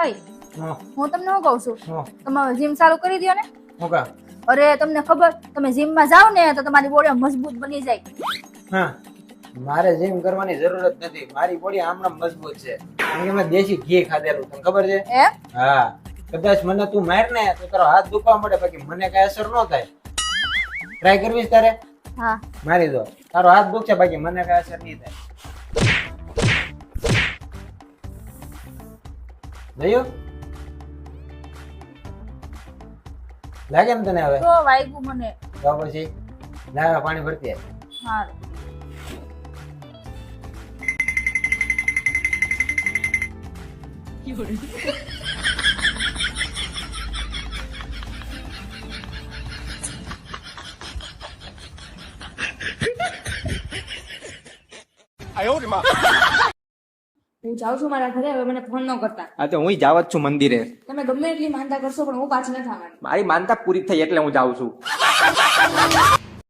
ભાઈ હા હું તમને શું કહું છું હા તમે જીમ ચાલુ કરી દો ને હું કા અરે તમને ખબર તમે જીમમાં જાવ ને તો તમારી બોડી મજબૂત બની જાય હા મારે જીમ કરવાની જરૂરત નથી મારી બોડી આમણામ મજબૂત છે કારણ કે મેં દેશી ઘી ખાધેલું તને ખબર છે એમ હા કદાચ મને તું માર ને તો તારો હાથ દુખવા મળે બાકી મને કઈ અસર ન થાય ટ્રાય કરવી છે તારે હા મારી દો તારો હાથ દુખશે બાકી મને કઈ અસર નહીં થાય જોયું લાગે ને તને હવે તો વાગ્યું મને તો પછી લાવા પાણી ભરતી આવ. હારું હું જાઉં છું મારા ઘરે હવે મને ફોન ન કરતા હા તો હું જાવ જ છું મંદિરે તમે ગમે એટલી માનતા કરશો પણ હું પાછી નથી આવવાની મારી માનતા પૂરી થઈ એટલે હું જાઉં છું